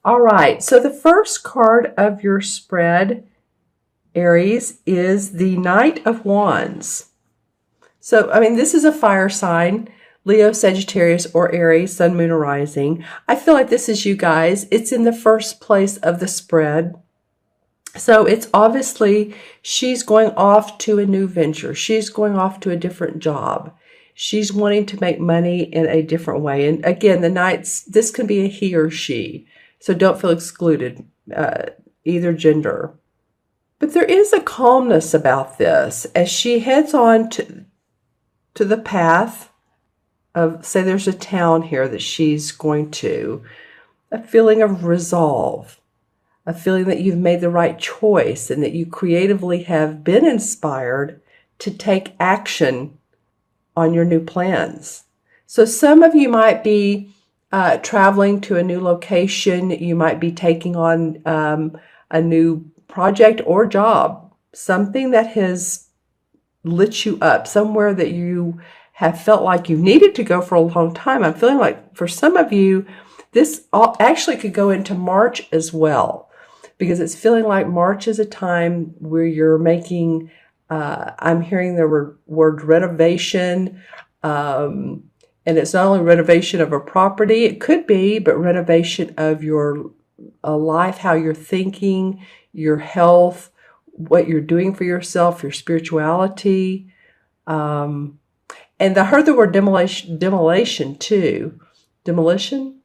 All right, so the first card of your spread, Aries, is the Knight of Wands. So, I mean, this is a fire sign, Leo, Sagittarius, or Aries, Sun, Moon, or Rising. I feel like this is you guys. It's in the first place of the spread. So it's obviously she's going off to a new venture. She's going off to a different job. She's wanting to make money in a different way. And again, the Knights, this can be a he or she. So don't feel excluded, either gender. But there is a calmness about this as she heads on to the path of, say there's a town here that she's going to, a feeling of resolve, a feeling that you've made the right choice and that you creatively have been inspired to take action on your new plans. So some of you might be traveling to a new location. You might be taking on a new project or job, something that has lit you up, somewhere that you have felt like you needed to go for a long time. I'm feeling like for some of you, this actually could go into March as well, because it's feeling like March is a time where you're making, I'm hearing the word renovation, and it's not only renovation of a property, it could be, but renovation of your life, how you're thinking, your health, what you're doing for yourself, your spirituality. And I heard the word demolition too. Demolition?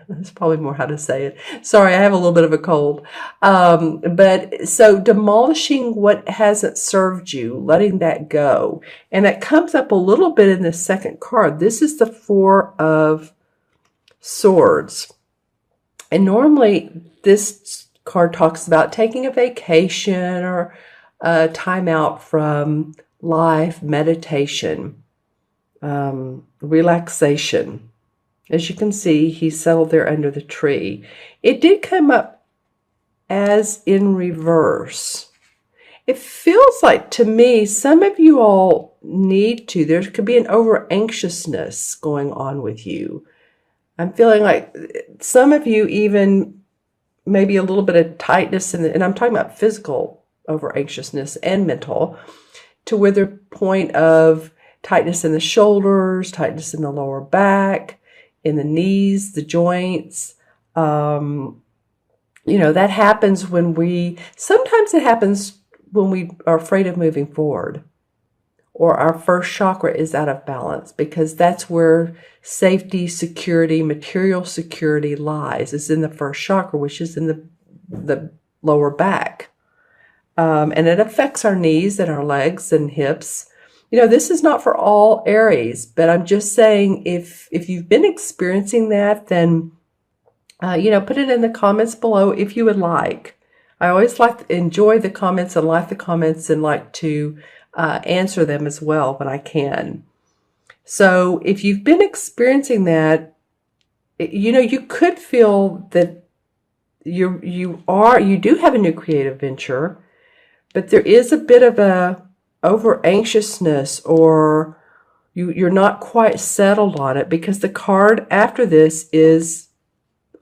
That's probably more how to say it. Sorry, I have a little bit of a cold. But so demolishing what hasn't served you, letting that go. And that comes up a little bit in the second card. This is the Four of Swords. And normally this card talks about taking a vacation or a time out from life, meditation, relaxation. As you can see, he settled there under the tree. It did come up as in reverse. It feels like, to me, some of you all need to, there could be an over-anxiousness going on with you. I'm feeling like some of you even maybe a little bit of tightness, and I'm talking about physical over-anxiousness and mental, to where the point of tightness in the shoulders, tightness in the lower back, in the knees, the joints. That happens sometimes it happens when we are afraid of moving forward, or our first chakra is out of balance, because that's where safety, security, material security lies. It's in the first chakra, which is in the lower back. And it affects our knees and our legs and hips. This is not for all Aries, but I'm just saying if you've been experiencing that, then, put it in the comments below if you would like. I always enjoy the comments and like the comments and like to answer them as well when I can. So if you've been experiencing that, you could feel that you do have a new creative venture, but there is a bit of a over anxiousness, or you're not quite settled on it, because the card after this is,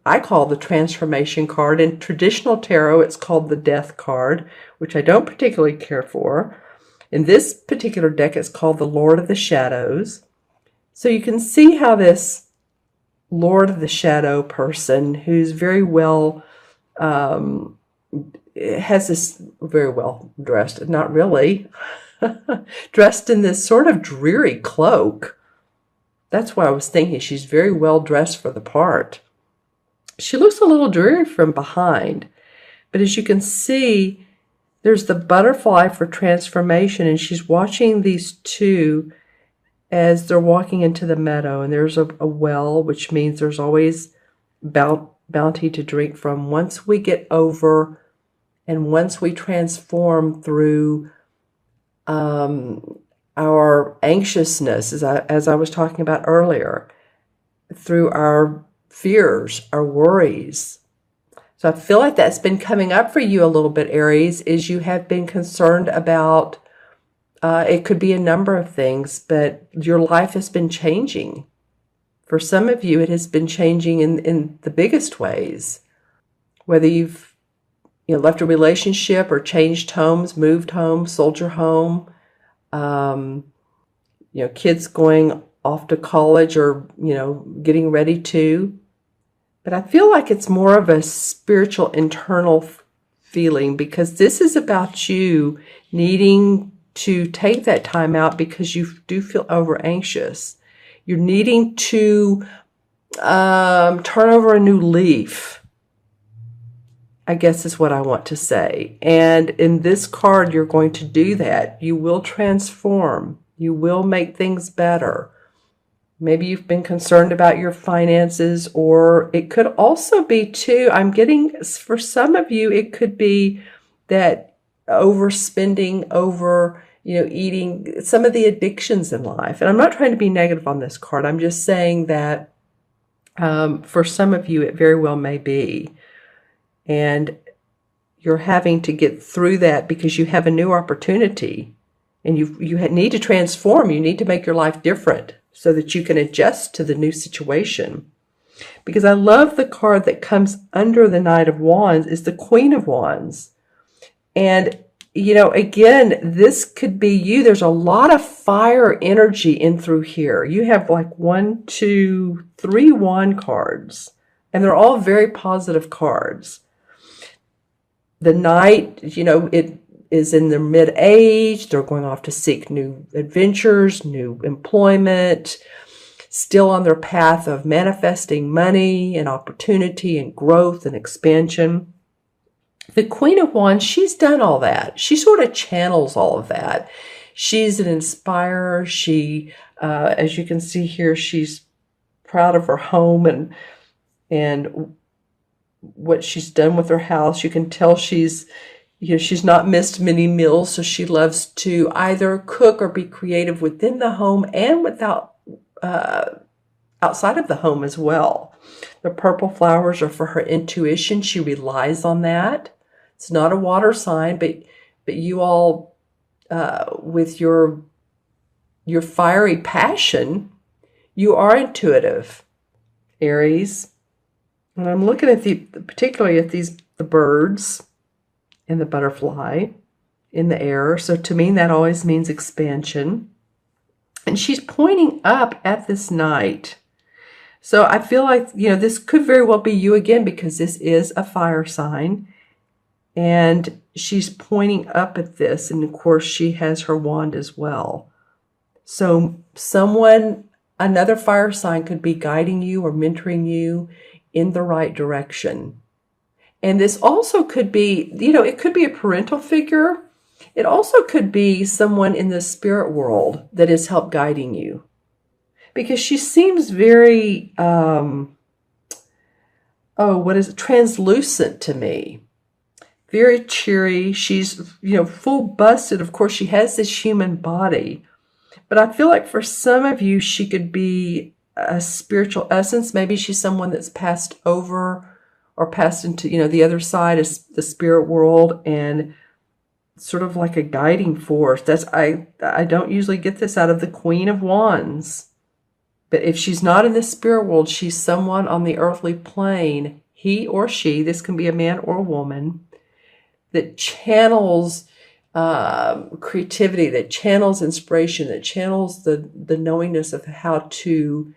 I call the transformation card. In traditional tarot, it's called the death card, which I don't particularly care for. In this particular deck, it's called the Lord of the Shadows. So you can see how this Lord of the Shadow person, who's very well, has this very well dressed, not really, dressed in this sort of dreary cloak. That's why I was thinking she's very well dressed for the part. She looks a little dreary from behind, but as you can see, there's the butterfly for transformation, and she's watching these two as they're walking into the meadow, and there's a well, which means there's always bounty to drink from. Once we get over and once we transform through our anxiousness, as I was talking about earlier, through our fears, our worries. So I feel like that's been coming up for you a little bit, Aries, is you have been concerned about, it could be a number of things, but your life has been changing. For some of you, it has been changing in the biggest ways. whether you've left a relationship or changed homes, moved home, sold your home, kids going off to college or, getting ready to. But I feel like it's more of a spiritual internal feeling, because this is about you needing to take that time out because you do feel over anxious. You're needing to turn over a new leaf, I guess is what I want to say. And in this card, you're going to do that. You will transform. You will make things better. Maybe you've been concerned about your finances, or it could also be too, I'm getting, for some of you, it could be that overspending, eating, some of the addictions in life. And I'm not trying to be negative on this card. I'm just saying that for some of you, it very well may be. And you're having to get through that because you have a new opportunity, and you need to transform. You need to make your life different so that you can adjust to the new situation. Because I love the card that comes under the Knight of Wands is the Queen of Wands. And, again, this could be you. There's a lot of fire energy in through here. You have like 1, 2, 3 wand cards, and they're all very positive cards. The Knight, it is in their mid-age. They're going off to seek new adventures, new employment, still on their path of manifesting money and opportunity and growth and expansion. The Queen of Wands, she's done all that. She sort of channels all of that. She's an inspirer. She, as you can see here, she's proud of her home and what she's done with her house. You can tell she's not missed many meals, so she loves to either cook or be creative within the home and outside of the home as well. The purple flowers are for her intuition. She relies on that. It's not a water sign, but you all, with your fiery passion, you are intuitive, Aries. And I'm looking at particularly at the birds and the butterfly in the air. So to me, that always means expansion. And she's pointing up at this Knight. So I feel like, this could very well be you again, because this is a fire sign. And she's pointing up at this. And of course, she has her wand as well. So another fire sign could be guiding you or mentoring you in the right direction. And this also could be, it could be a parental figure. It also could be someone in the spirit world that is help guiding you. Because she seems very, translucent to me. Very cheery. She's, full busted. Of course, she has this human body. But I feel like for some of you, she could be a spiritual essence. Maybe she's someone that's passed over or passed into, the other side is the spirit world, and sort of like a guiding force. I don't usually get this out of the Queen of Wands. But if she's not in the spirit world, she's someone on the earthly plane, he or she, this can be a man or a woman, that channels creativity, that channels inspiration, that channels the knowingness of how to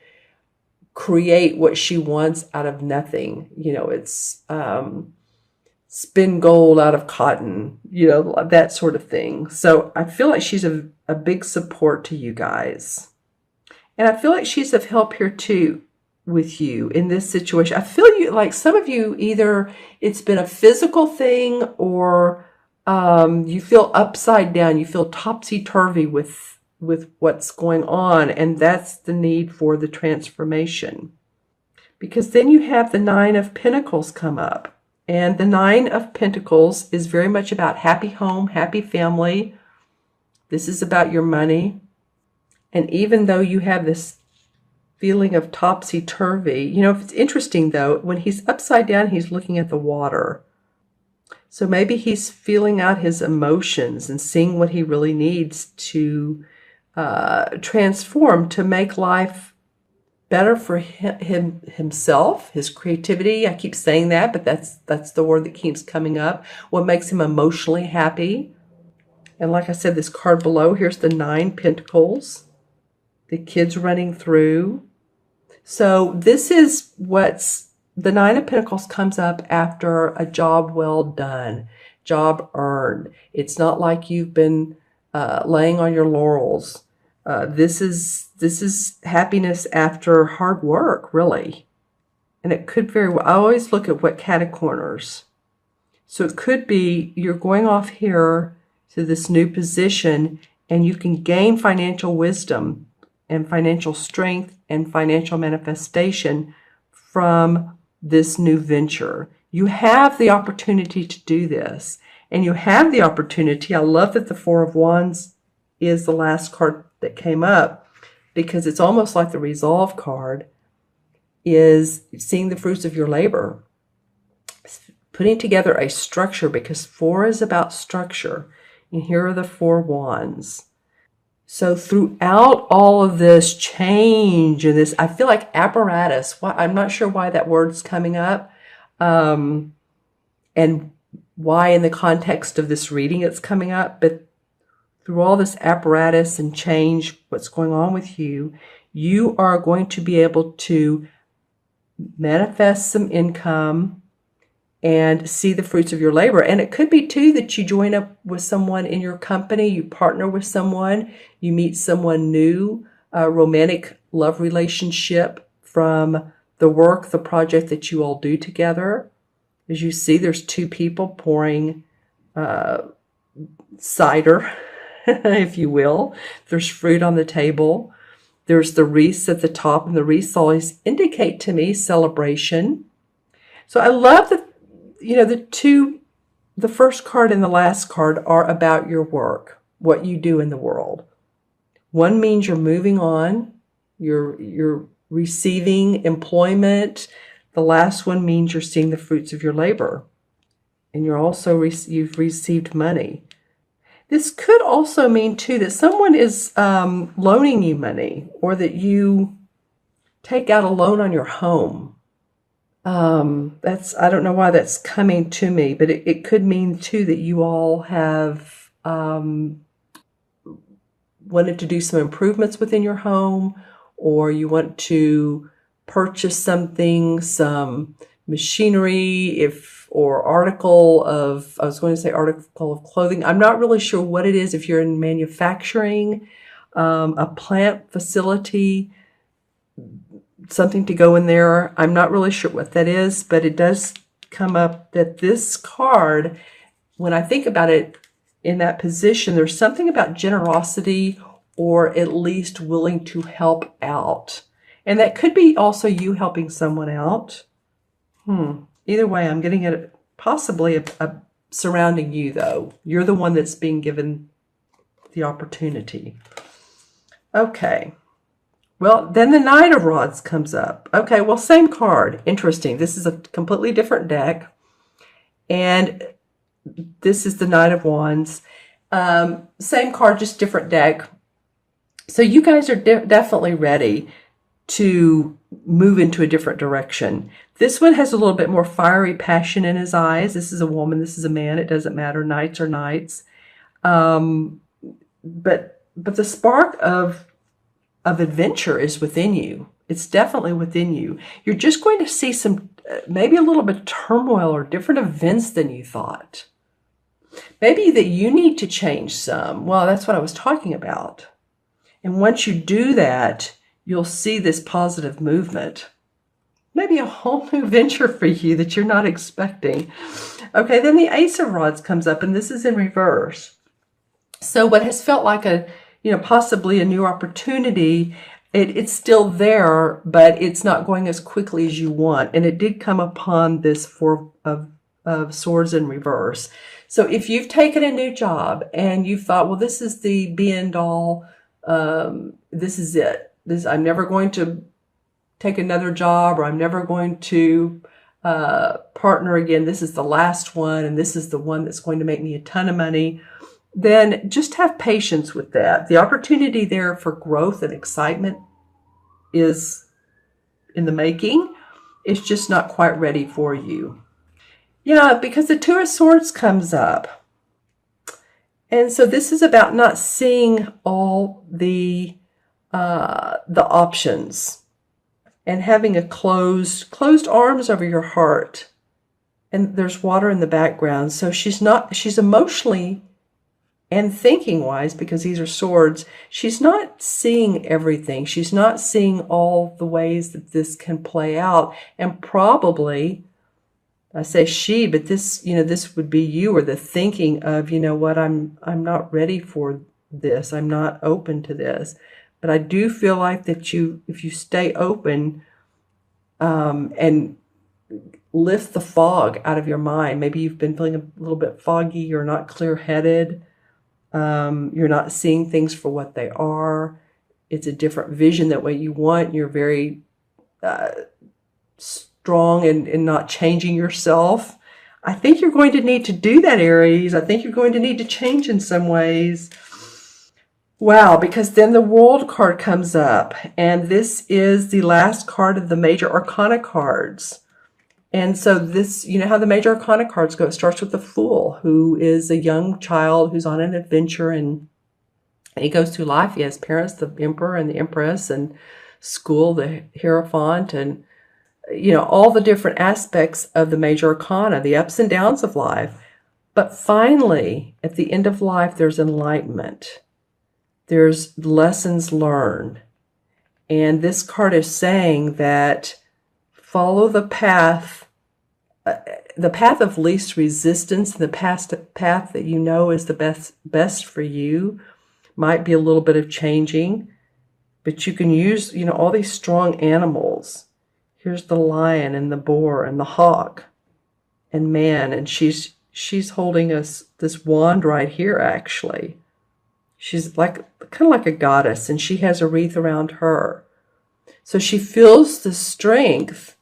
create what she wants out of nothing. It's spin gold out of cotton, that sort of thing. So I feel like she's a big support to you guys. And I feel like she's of help here too with you in this situation. I feel like some of you, either it's been a physical thing or you feel upside down, you feel topsy-turvy with what's going on, and that's the need for the transformation. Because then you have the Nine of Pentacles come up, and the Nine of Pentacles is very much about happy home, happy family. This is about your money. And even though you have this feeling of topsy-turvy, it's interesting though, when he's upside down, he's looking at the water. So maybe he's feeling out his emotions and seeing what he really needs to transform, to make life better for himself, his creativity. I keep saying that, but that's the word that keeps coming up. What makes him emotionally happy. And like I said, this card below, here's the 9 Pentacles. The kids running through. So this is what's, the 9 of Pentacles comes up after a job well done, job earned. It's not like you've been laying on your laurels. This is happiness after hard work, really. And it could very well, I always look at what catacorners. So it could be you're going off here to this new position and you can gain financial wisdom and financial strength and financial manifestation from this new venture. You have the opportunity to do this. And you have the opportunity. I love that the 4 of Wands is the last card that came up, because it's almost like the resolve card is seeing the fruits of your labor, putting together a structure, because 4 is about structure. And here are the 4 wands. So throughout all of this change and this, I feel like apparatus, I'm not sure why that word's coming up, and why in the context of this reading it's coming up, but through all this apparatus and change, what's going on with you, you are going to be able to manifest some income and see the fruits of your labor. And it could be too that you join up with someone in your company, you partner with someone, you meet someone new, a romantic love relationship from the work, the project that you all do together. As you see, there's 2 people pouring cider, if you will. There's fruit on the table. There's the wreaths at the top, and the wreaths always indicate to me celebration. So I love that, you know, the first card and the last card are about your work, what you do in the world. One means you're moving on, you're receiving employment. The last one means you're seeing the fruits of your labor, and you're also you've received money. This could also mean too that someone is loaning you money, or that you take out a loan on your home. I don't know why that's coming to me, but it could mean too that you all have wanted to do some improvements within your home, or you want to purchase something, some machinery, or article of, I was going to say article of clothing. I'm not really sure what it is. If you're in manufacturing, a plant facility, something to go in there. I'm not really sure what that is, but it does come up that this card, when I think about it in that position, there's something about generosity, or at least willing to help out. And that could be also you helping someone out. Either way, I'm getting it possibly a surrounding you, though. You're the one that's being given the opportunity. Okay. Well, then the Knight of Rods comes up. Okay, well, same card. Interesting. This is a completely different deck. And this is the Knight of Wands. Same card, just different deck. So you guys are definitely ready to move into a different direction. This one has a little bit more fiery passion in his eyes. This is a woman, this is a man. It doesn't matter. Knights are knights. But the spark of adventure is within you. It's definitely within you. You're just going to see some, maybe a little bit of turmoil or different events than you thought. Maybe that you need to change some. Well, that's what I was talking about. And once you do that, you'll see this positive movement. Maybe a whole new venture for you that you're not expecting. Okay, then the Ace of Rods comes up, and this is in reverse. So what has felt like a, possibly a new opportunity, it's still there, but it's not going as quickly as you want. And it did come upon this Four of Swords in reverse. So if you've taken a new job and you've thought, well, this is the be and all, this is it. I'm never going to take another job, or I'm never going to partner again. This is the last one, and this is the one that's going to make me a ton of money. Then just have patience with that. The opportunity there for growth and excitement is in the making. It's just not quite ready for you. Yeah, because the Two of Swords comes up. And so this is about not seeing all the options and having a closed arms over your heart. And there's water in the background. So she's emotionally and thinking wise, because these are swords, she's not seeing everything. She's not seeing all the ways that this can play out. And probably, I say she, but this, this would be you, or the thinking of, what, I'm not ready for this. I'm not open to this. But I do feel like that if you stay open, and lift the fog out of your mind. Maybe you've been feeling a little bit foggy. You're not clear-headed. You're not seeing things for what they are. It's a different vision that what you want. You're very strong in not changing yourself. I think you're going to need to do that, Aries. I think you're going to need to change in some ways. Wow, because then the World card comes up, and this is the last card of the Major Arcana cards. And so this, you know how the Major Arcana cards go. It starts with the Fool, who is a young child who's on an adventure, and he goes through life. He has parents, the Emperor and the Empress, and school, the Hierophant, and all the different aspects of the Major Arcana, the ups and downs of life. But finally, at the end of life, there's enlightenment. There's lessons learned. And this card is saying that follow the path of least resistance, the path that is the best for you. Might be a little bit of changing, but you can use, all these strong animals. Here's the lion and the boar and the hawk and man, and she's holding this wand right here, actually. She's kind of like a goddess, and she has a wreath around her. So she feels the strength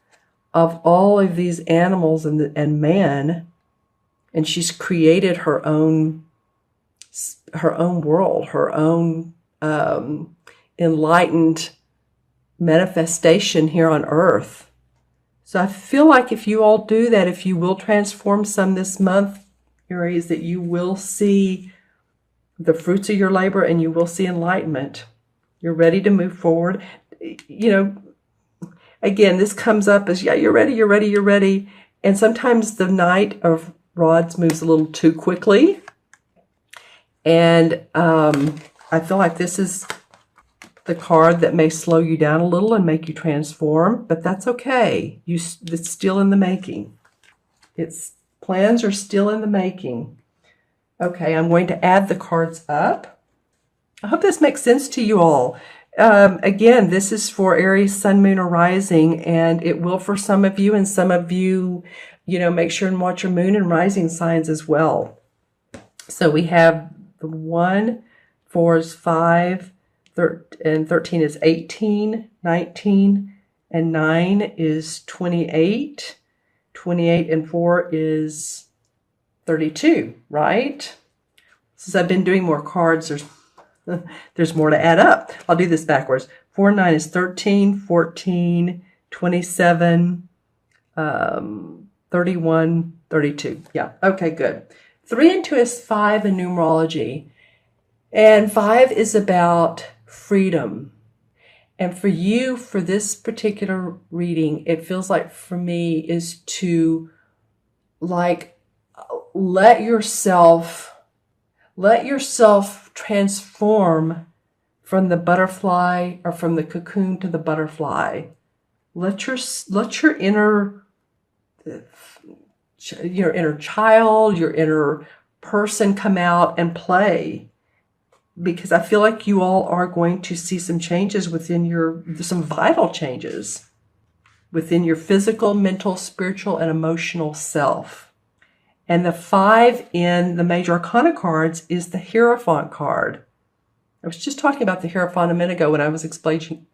of all of these animals and man, and she's created her own world, her own enlightened manifestation here on earth. So I feel like if you all do that, if you will transform some this month, Aries, that you will see the fruits of your labor and you will see enlightenment. You're ready to move forward. Again, this comes up as, yeah, you're ready, you're ready, you're ready. And sometimes the Knight of Rods moves a little too quickly. And I feel like this is the card that may slow you down a little and make you transform, but that's okay. It's still in the making. Its plans are still in the making. Okay, I'm going to add the cards up. I hope this makes sense to you all. Again, this is for Aries, Sun, Moon, or Rising, and it will for some of you, and some of you, make sure and watch your Moon and Rising signs as well. So we have the 1, 4 is 5, and 13 is 18, 19, and 9 is 28. 28 and 4 is 32, right? Since I've been doing more cards, there's more to add up. I'll do this backwards. 4 and 9 is 13, 14, 27, 31, 32. Yeah, okay, good. 3 and 2 is 5 in numerology. And 5 is about freedom. And for you, for this particular reading, it feels like for me is to let yourself transform from the butterfly, or from the cocoon to the butterfly. Let your inner child, your inner person come out and play. Because I feel like you all are going to see some changes some vital changes within your physical, mental, spiritual, and emotional self. And the 5 in the Major Arcana cards is the Hierophant card. I was just talking about the Hierophant a minute ago when I was explaining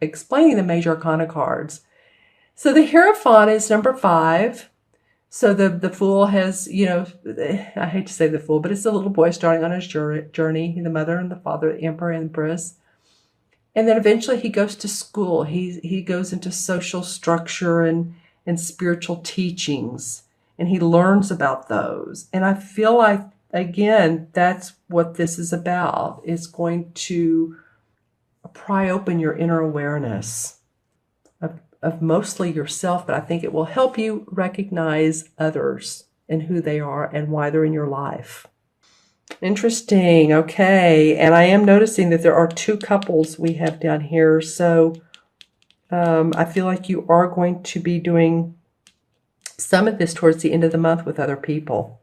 the Major Arcana cards. So the Hierophant is number 5. So the Fool has, I hate to say the Fool, but it's the little boy starting on his journey, the mother and the father, the Emperor and Empress. And then eventually he goes to school. He goes into social structure and spiritual teachings, and he learns about those. And I feel like, again, that's what this is about. It's going to pry open your inner awareness of mostly yourself, but I think it will help you recognize others and who they are and why they're in your life. Interesting. Okay. And I am noticing that there are 2 couples we have down here. So I feel like you are going to be doing some of this towards the end of the month with other people.